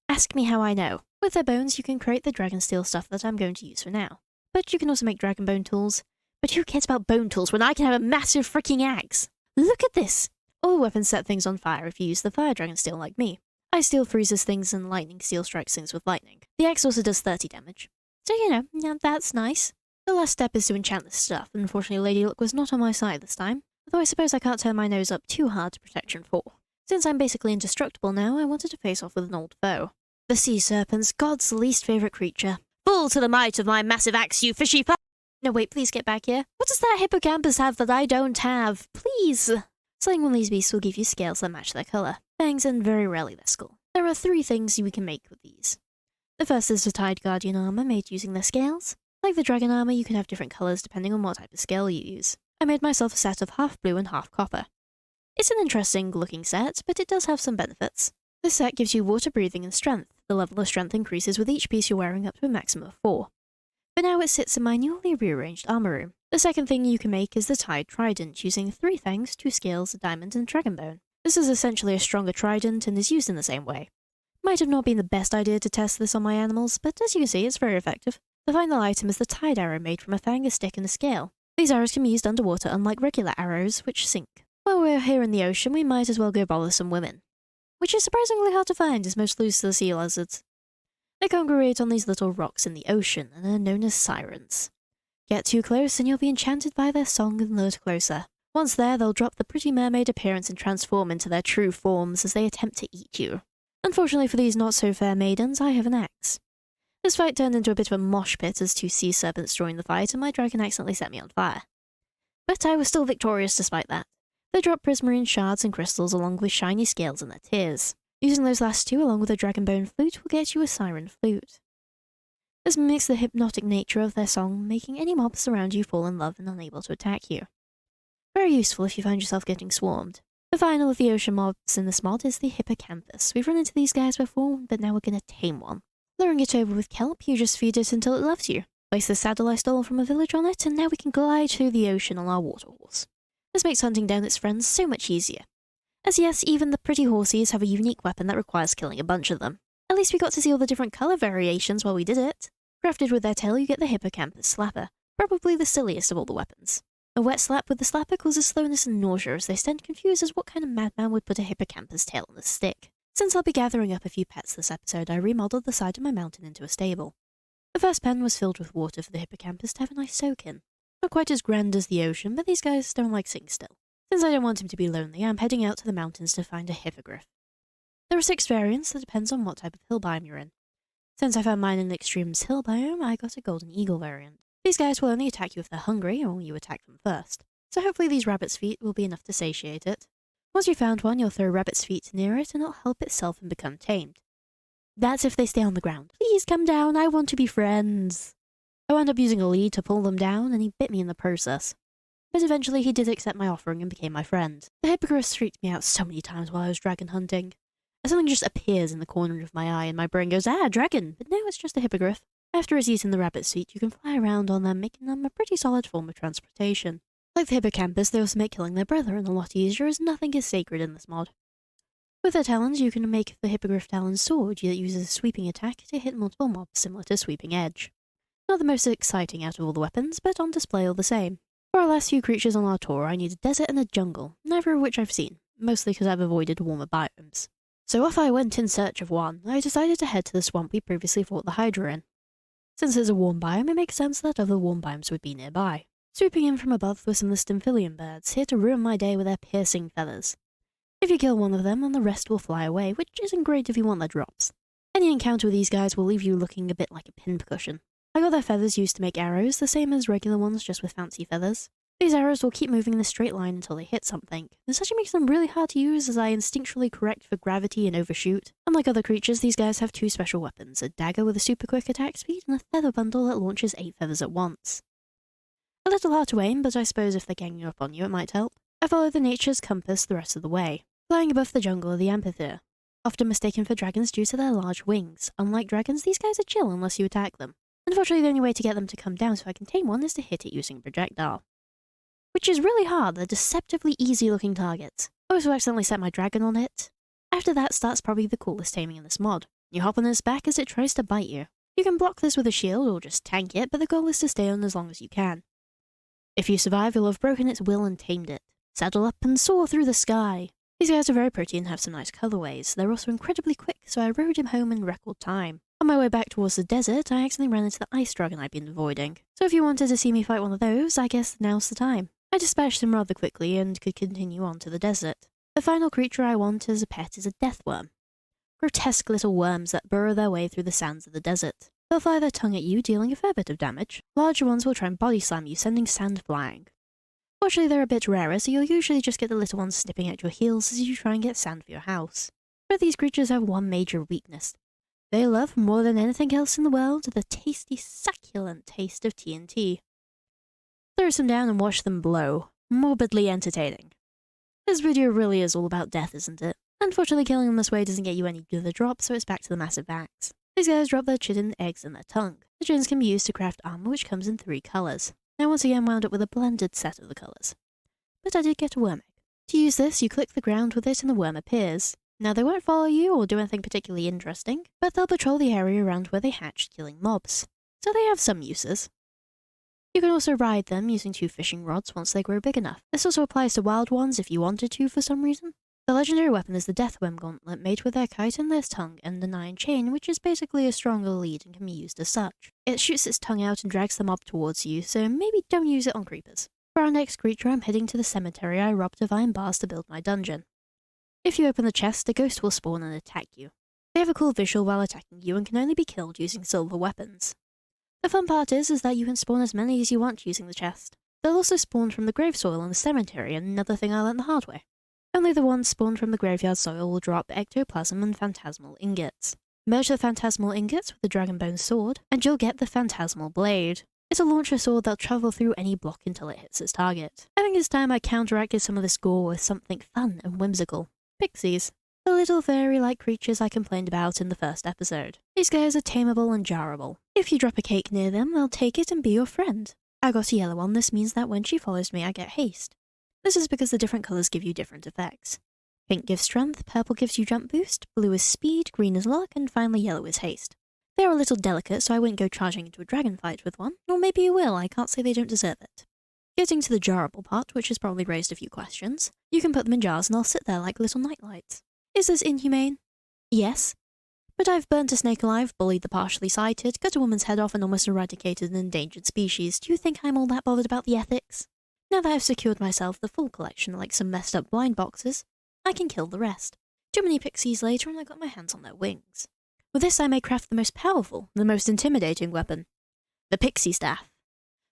Ask me how I know. With their bones you can create the dragon steel stuff that I'm going to use for now. But you can also make dragon bone tools. But who cares about bone tools when I can have a massive freaking axe? Look at this! All the weapons set things on fire if you use the fire dragon steel like me. Ice steel freezes things and lightning steel strikes things with lightning. The axe also does 30 damage. So yeah, that's nice. The last step is to enchant this stuff, and unfortunately Lady Luck was not on my side this time, although I suppose I can't turn my nose up too hard to Protection 4. Since I'm basically indestructible now, I wanted to face off with an old foe. The sea serpents, God's least favourite creature. Full to the might of my massive axe, you fishy No wait, please get back here. What does that hippocampus have that I don't have? Please! Slaying one of these beasts will give you scales that match their colour, fangs, and very rarely their skull. There are 3 things we can make with these. The first is the Tide Guardian armour made using their scales. Like the dragon armour, you can have different colours depending on what type of scale you use. I made myself a set of half blue and half copper. It's an interesting looking set, but it does have some benefits. This set gives you water breathing and strength. The level of strength increases with each piece you're wearing up to a maximum of 4. For now it sits in my newly rearranged armour room. The second thing you can make is the Tide Trident, using 3 fangs, 2 scales, a diamond, and dragon bone. This is essentially a stronger trident and is used in the same way. Might have not been the best idea to test this on my animals, but as you can see, it's very effective. The final item is the Tide Arrow made from a fang, a stick, and a scale. These arrows can be used underwater unlike regular arrows, which sink. While we're here in the ocean, we might as well go bother some women. Which is surprisingly hard to find, as most lose to the sea lizards. They congregate on these little rocks in the ocean, and are known as sirens. Get too close and you'll be enchanted by their song and lure closer. Once there, they'll drop the pretty mermaid appearance and transform into their true forms as they attempt to eat you. Unfortunately for these not-so-fair maidens, I have an axe. This fight turned into a bit of a mosh pit as 2 sea serpents joined the fight and my dragon accidentally set me on fire. But I was still victorious despite that. They drop prismarine shards and crystals along with shiny scales in their tears. Using those last two along with a dragonbone flute will get you a siren flute. This mimics the hypnotic nature of their song, making any mobs around you fall in love and unable to attack you. Very useful if you find yourself getting swarmed. The final of the ocean mobs in this mod is the hippocampus. We've run into these guys before, but now we're going to tame one. Luring it over with kelp, you just feed it until it loves you. Place the saddle I stole from a village on it, and now we can glide through the ocean on our water horse. This makes hunting down its friends so much easier. As yes, even the pretty horsies have a unique weapon that requires killing a bunch of them. At least we got to see all the different colour variations while we did it. Crafted with their tail, you get the hippocampus slapper, probably the silliest of all the weapons. A wet slap with the slapper causes slowness and nausea as they stand confused as what kind of madman would put a hippocampus tail on a stick. Since I'll be gathering up a few pets this episode, I remodeled the side of my mountain into a stable. The first pen was filled with water for the hippocampus to have a nice soak in. Not quite as grand as the ocean, but these guys don't like sitting still. Since I don't want him to be lonely, I'm heading out to the mountains to find a hippogriff. There are 6 variants that depends on what type of hill biome you're in. Since I found mine in the Extremes hill biome, I got a golden eagle variant. These guys will only attack you if they're hungry or you attack them first, so hopefully these rabbit's feet will be enough to satiate it. Once you've found one, you'll throw rabbit's feet near it and it'll help itself and become tamed. That's if they stay on the ground. Please come down, I want to be friends. I wound up using a lead to pull them down and he bit me in the process. But eventually he did accept my offering and became my friend. The hippogriff freaked me out so many times while I was dragon hunting. Something just appears in the corner of my eye and my brain goes, ah, dragon! But no, it's just a hippogriff. After it's eaten the rabbit's feet, you can fly around on them, making them a pretty solid form of transportation. Like the hippocampus, they also make killing their brethren a lot easier as nothing is sacred in this mod. With their talons, you can make the hippogriff talon sword that uses a sweeping attack to hit multiple mobs similar to Sweeping Edge. Not the most exciting out of all the weapons, but on display all the same. For our last few creatures on our tour, I need a desert and a jungle, neither of which I've seen, mostly because I've avoided warmer biomes. So off I went in search of one. I decided to head to the swamp we previously fought the Hydra in. Since it's a warm biome, it makes sense that other warm biomes would be nearby. Swooping in from above were some of the Stymphalian birds, here to ruin my day with their piercing feathers. If you kill one of them, then the rest will fly away, which isn't great if you want their drops. Any encounter with these guys will leave you looking a bit like a pincushion. I got their feathers used to make arrows, the same as regular ones, just with fancy feathers. These arrows will keep moving in a straight line until they hit something. This actually makes them really hard to use as I instinctually correct for gravity and overshoot. Unlike other creatures, these guys have 2 special weapons, a dagger with a super quick attack speed and a feather bundle that launches 8 feathers at once. A little hard to aim, but I suppose if they're ganging up on you it might help. I follow the nature's compass the rest of the way, flying above the jungle of the amphitheatre. Often mistaken for dragons due to their large wings. Unlike dragons, these guys are chill unless you attack them. Unfortunately, the only way to get them to come down so I can tame one is to hit it using a projectile. Which is really hard, they're deceptively easy looking targets. I also accidentally set my dragon on it. After that starts probably the coolest taming in this mod. You hop on its back as it tries to bite you. You can block this with a shield or just tank it, but the goal is to stay on as long as you can. If you survive, you'll have broken its will and tamed it. Saddle up and soar through the sky. These guys are very pretty and have some nice colorways. They're also incredibly quick, so I rode him home in record time. On my way back towards the desert, I accidentally ran into the ice dragon I'd been avoiding. So if you wanted to see me fight one of those, I guess now's the time. I dispatched him rather quickly and could continue on to the desert. The final creature I want as a pet is a death worm. Grotesque little worms that burrow their way through the sands of the desert. They'll fire their tongue at you, dealing a fair bit of damage. Larger ones will try and body slam you, sending sand flying. Fortunately, they're a bit rarer, so you'll usually just get the little ones snipping at your heels as you try and get sand for your house. But these creatures have one major weakness. They love, more than anything else in the world, the tasty, succulent taste of TNT. Throw some down and watch them blow. Morbidly entertaining. This video really is all about death, isn't it? Unfortunately, killing them this way doesn't get you any good drop, so it's back to the massive axe. These guys drop their chitin eggs in their tongue. The chitins can be used to craft armor, which comes in 3 colours. I once again wound up with a blended set of the colours. But I did get a worm egg. To use this, you click the ground with it and the worm appears. Now they won't follow you or do anything particularly interesting, but they'll patrol the area around where they hatched, killing mobs. So they have some uses. You can also ride them using 2 fishing rods once they grow big enough. This also applies to wild ones if you wanted to for some reason. The legendary weapon is the Deathworm Gauntlet, made with their kite and their tongue and an iron chain, which is basically a stronger lead and can be used as such. It shoots its tongue out and drags the mob towards you, so maybe don't use it on creepers. For our next creature, I'm heading to the cemetery I robbed of iron bars to build my dungeon. If you open the chest, a ghost will spawn and attack you. They have a cool visual while attacking you and can only be killed using silver weapons. The fun part is that you can spawn as many as you want using the chest. They'll also spawn from the grave soil in the cemetery, another thing I learned the hard way. Only the ones spawned from the graveyard soil will drop ectoplasm and phantasmal ingots. Merge the phantasmal ingots with the dragonbone sword, and you'll get the phantasmal blade. It's a launcher sword that'll travel through any block until it hits its target. I think it's time I counteracted some of this gore with something fun and whimsical. Pixies. The little fairy-like creatures I complained about in the first episode. These guys are tameable and jarrable. If you drop a cake near them, they'll take it and be your friend. I got a yellow one. This means that when she follows me, I get haste. This is because the different colours give you different effects. Pink gives strength, purple gives you jump boost, blue is speed, green is luck, and finally yellow is haste. They're a little delicate, so I wouldn't go charging into a dragon fight with one, or maybe you will, I can't say they don't deserve it. Getting to the jarrable part, which has probably raised a few questions, you can put them in jars and they'll sit there like little nightlights. Is this inhumane? Yes. But I've burnt a snake alive, bullied the partially sighted, cut a woman's head off and almost eradicated an endangered species. Do you think I'm all that bothered about the ethics? Now that I've secured myself the full collection like some messed up blind boxes, I can kill the rest. Too many pixies later and I got my hands on their wings. With this I may craft the most powerful, the most intimidating weapon. The pixie staff.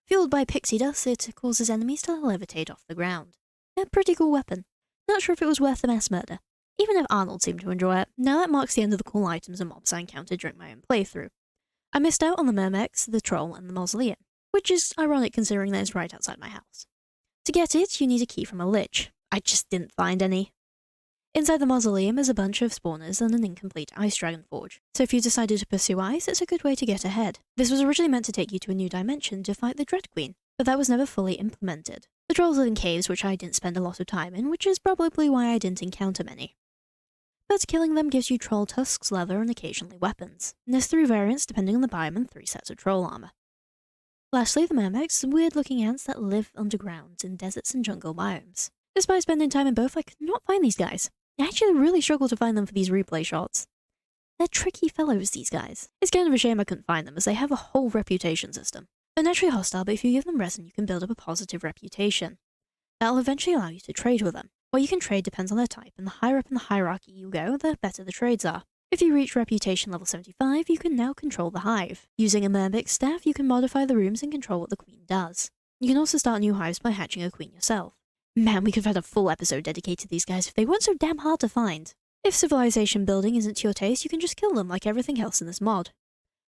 Fueled by pixie dust, it causes enemies to levitate off the ground. A pretty cool weapon. Not sure if it was worth the mass murder. Even if Arnold seemed to enjoy it, now that marks the end of the cool items and mobs I encountered during my own playthrough. I missed out on the Mermex, the Troll, and the Mausoleum, which is ironic considering that it's right outside my house. To get it, you need a key from a lich. I just didn't find any. Inside the Mausoleum is a bunch of spawners and an incomplete ice dragon forge, so if you decided to pursue ice, it's a good way to get ahead. This was originally meant to take you to a new dimension to fight the Dread Queen, but that was never fully implemented. The trolls live in caves, which I didn't spend a lot of time in, which is probably why I didn't encounter many. But killing them gives you troll tusks, leather, and occasionally weapons. And there's 3 variants depending on the biome and 3 sets of troll armor. Lastly, the Mermex, weird-looking ants that live underground in deserts and jungle biomes. Despite spending time in both, I could not find these guys. I actually really struggled to find them for these replay shots. They're tricky fellows, these guys. It's kind of a shame I couldn't find them, as they have a whole reputation system. They're naturally hostile, but if you give them resin, you can build up a positive reputation. That'll eventually allow you to trade with them. What you can trade depends on their type, and the higher up in the hierarchy you go, the better the trades are. If you reach reputation level 75, you can now control the hive. Using a Mermex staff, you can modify the rooms and control what the queen does. You can also start new hives by hatching a queen yourself. Man, we could have had a full episode dedicated to these guys if they weren't so damn hard to find. If civilization building isn't to your taste, you can just kill them like everything else in this mod.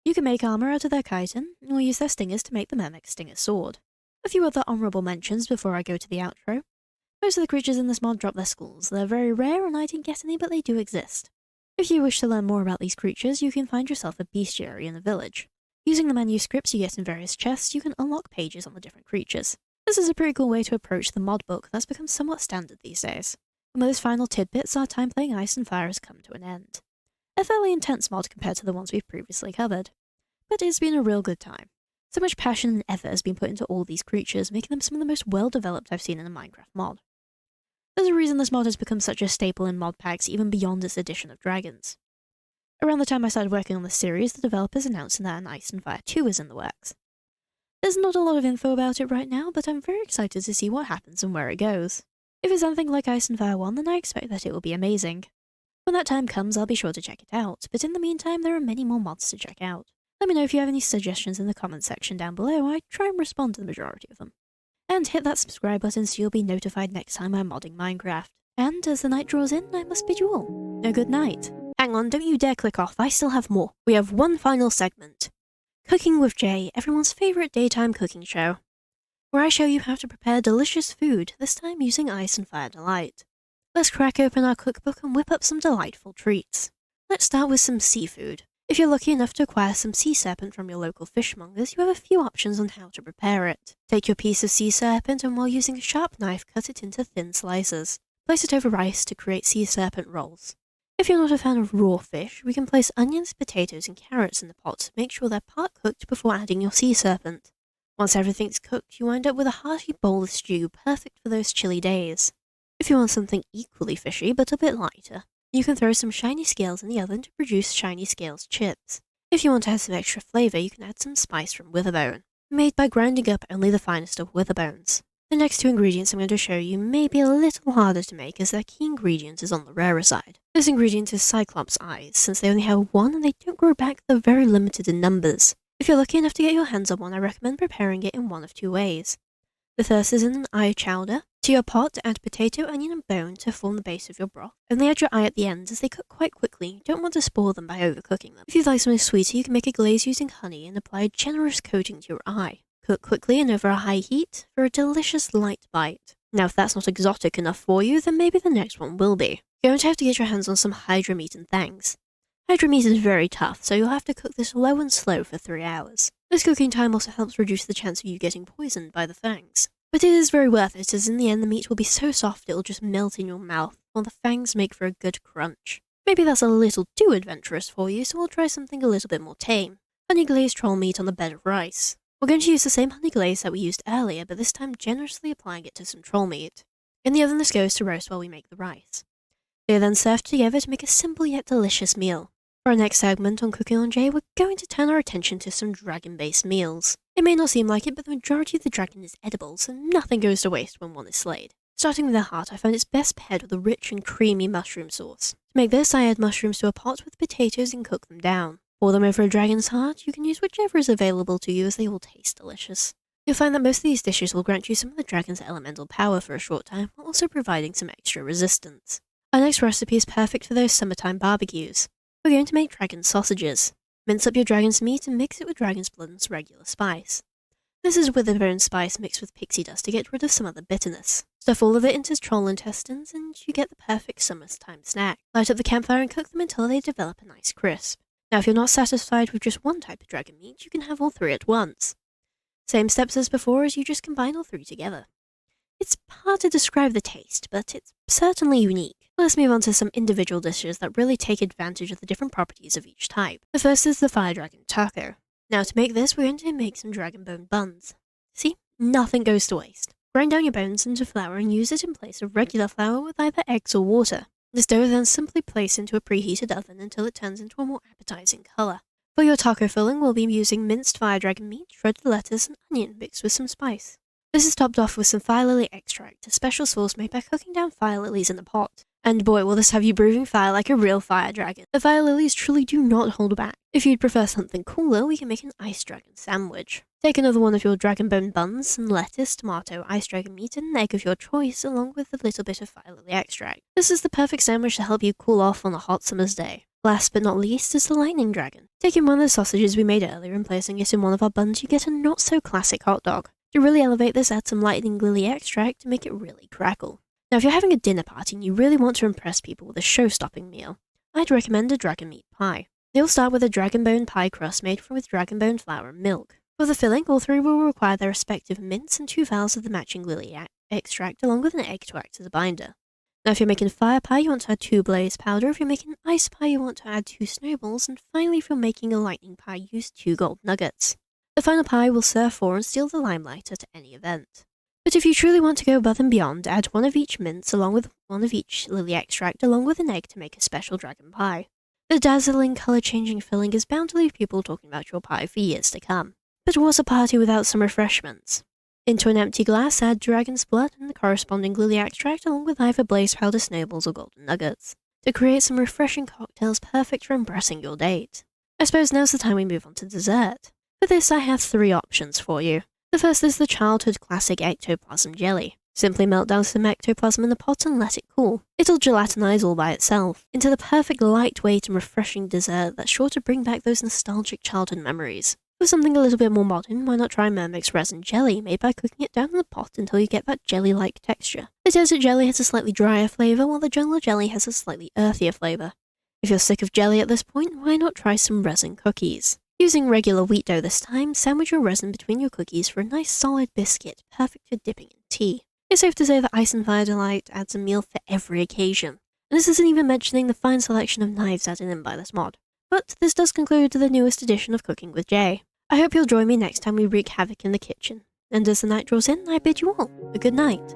You can make armor out of their chitin, or use their stingers to make the Mermex stinger sword. A few other honourable mentions before I go to the outro. Most of the creatures in this mod drop their skulls. They're very rare and I didn't get any, but they do exist. If you wish to learn more about these creatures, you can find yourself a bestiary in a village. Using the manuscripts you get in various chests, you can unlock pages on the different creatures. This is a pretty cool way to approach the mod book that's become somewhat standard these days. And with those final tidbits, our time playing Ice and Fire has come to an end. A fairly intense mod compared to the ones we've previously covered. But it's been a real good time. So much passion and effort has been put into all these creatures, making them some of the most well-developed I've seen in a Minecraft mod. There's a reason this mod has become such a staple in mod packs even beyond its addition of dragons. Around the time I started working on this series, the developers announced that an Ice and Fire 2 is in the works. There's not a lot of info about it right now, but I'm very excited to see what happens and where it goes. If it's anything like Ice and Fire 1, then I expect that it will be amazing. When that time comes, I'll be sure to check it out, but in the meantime, there are many more mods to check out. Let me know if you have any suggestions in the comments section down below. I try and respond to the majority of them. And hit that subscribe button so you'll be notified next time I'm modding Minecraft. And as the night draws in, I must bid you all a good night. Hang on, don't you dare click off, I still have more. We have one final segment. Cooking with Jay, everyone's favourite daytime cooking show, where I show you how to prepare delicious food, this time using Ice and Fire Delight. Let's crack open our cookbook and whip up some delightful treats. Let's start with some seafood. If you're lucky enough to acquire some sea serpent from your local fishmongers, you have a few options on how to prepare it. Take your piece of sea serpent and while using a sharp knife, cut it into thin slices. Place it over rice to create sea serpent rolls. If you're not a fan of raw fish, we can place onions, potatoes and carrots in the pot to make sure they're part cooked before adding your sea serpent. Once everything's cooked, you wind up with a hearty bowl of stew perfect for those chilly days. If you want something equally fishy but a bit lighter, you can throw some shiny scales in the oven to produce shiny scales chips. If you want to add some extra flavour, you can add some spice from witherbone, made by grinding up only the finest of witherbones. The next 2 ingredients I'm going to show you may be a little harder to make as their key ingredient is on the rarer side. This ingredient is Cyclops eyes, since they only have one and they don't grow back, they're very limited in numbers. If you're lucky enough to get your hands on one, I recommend preparing it in one of 2 ways. The first is in an eye chowder. To your pot, add potato, onion and bone to form the base of your broth. Only add your eye at the end as they cook quite quickly. You don't want to spoil them by overcooking them. If you'd like something sweeter, you can make a glaze using honey and apply a generous coating to your eye. Cook quickly and over a high heat for a delicious light bite. Now if that's not exotic enough for you, then maybe the next one will be. You're going to have to get your hands on some hydra meat and thangs. Hydra meat is very tough, so you'll have to cook this low and slow for 3 hours. This cooking time also helps reduce the chance of you getting poisoned by the fangs. But it is very worth it, as in the end the meat will be so soft it will just melt in your mouth, while the fangs make for a good crunch. Maybe that's a little too adventurous for you, so we'll try something a little bit more tame. Honey glazed troll meat on a bed of rice. We're going to use the same honey glaze that we used earlier, but this time generously applying it to some troll meat. In the oven this goes to roast while we make the rice. They are then served together to make a simple yet delicious meal. For our next segment on Cooking on Jade, we're going to turn our attention to some dragon-based meals. It may not seem like it, but the majority of the dragon is edible, so nothing goes to waste when one is slayed. Starting with the heart, I found it's best paired with a rich and creamy mushroom sauce. To make this, I add mushrooms to a pot with potatoes and cook them down. Pour them over a dragon's heart. You can use whichever is available to you, as they all taste delicious. You'll find that most of these dishes will grant you some of the dragon's elemental power for a short time, while also providing some extra resistance. Our next recipe is perfect for those summertime barbecues. We're going to make dragon sausages. Mince up your dragon's meat and mix it with dragon's blood and some regular spice. This is wither-bone spice mixed with pixie dust to get rid of some of the bitterness. Stuff all of it into troll intestines and you get the perfect summertime snack. Light up the campfire and cook them until they develop a nice crisp. Now if you're not satisfied with just one type of dragon meat, you can have all 3 at once. Same steps as before, as you just combine all 3 together. It's hard to describe the taste, but it's certainly unique. Let's move on to some individual dishes that really take advantage of the different properties of each type. The first is the fire dragon taco. Now to make this, we're going to make some dragon bone buns. See? Nothing goes to waste. Grind down your bones into flour and use it in place of regular flour with either eggs or water. This dough then simply place into a preheated oven until it turns into a more appetizing colour. For your taco filling, we'll be using minced fire dragon meat, shredded lettuce and onion mixed with some spice. This is topped off with some fire lily extract, a special sauce made by cooking down fire lilies in a pot. And boy, will this have you breathing fire like a real fire dragon. The fire lilies truly do not hold back. If you'd prefer something cooler, we can make an ice dragon sandwich. Take another one of your dragon bone buns, some lettuce, tomato, ice dragon meat, and an egg of your choice, along with a little bit of fire lily extract. This is the perfect sandwich to help you cool off on a hot summer's day. Last but not least is the lightning dragon. Taking one of the sausages we made earlier and placing it in one of our buns, you get a not-so-classic hot dog. To really elevate this, add some lightning lily extract to make it really crackle. Now if you're having a dinner party and you really want to impress people with a show-stopping meal, I'd recommend a dragon meat pie. You'll start with a dragon bone pie crust made with dragon bone flour and milk. For the filling, all 3 will require their respective mince and 2 vials of the matching lily extract along with an egg to act as a binder. Now if you're making fire pie, you want to add 2 blaze powder. If you're making ice pie, you want to add 2 snowballs. And finally, if you're making a lightning pie, use 2 gold nuggets. The final pie will serve for and steal the limelight at any event. But if you truly want to go above and beyond, add 1 of each mince along with 1 of each lily extract along with an egg to make a special dragon pie. The dazzling colour-changing filling is bound to leave people talking about your pie for years to come. But what's a party without some refreshments? Into an empty glass, add dragon's blood and the corresponding lily extract along with either blaze powder snowballs or golden nuggets to create some refreshing cocktails perfect for impressing your date. I suppose now's the time we move on to dessert. For this, I have 3 options for you. The first is the childhood classic ectoplasm jelly. Simply melt down some ectoplasm in the pot and let it cool. It'll gelatinize all by itself into the perfect lightweight and refreshing dessert that's sure to bring back those nostalgic childhood memories. For something a little bit more modern, why not try Mermic's resin jelly, made by cooking it down in the pot until you get that jelly-like texture. The desert jelly has a slightly drier flavour, while the jungle jelly has a slightly earthier flavour. If you're sick of jelly at this point, why not try some resin cookies? Using regular wheat dough this time, sandwich your resin between your cookies for a nice solid biscuit, perfect for dipping in tea. It's safe to say that Ice and Fire Delight adds a meal for every occasion. And this isn't even mentioning the fine selection of knives added in by this mod. But this does conclude the newest edition of Cooking with Jay. I hope you'll join me next time we wreak havoc in the kitchen. And as the night draws in, I bid you all a good night.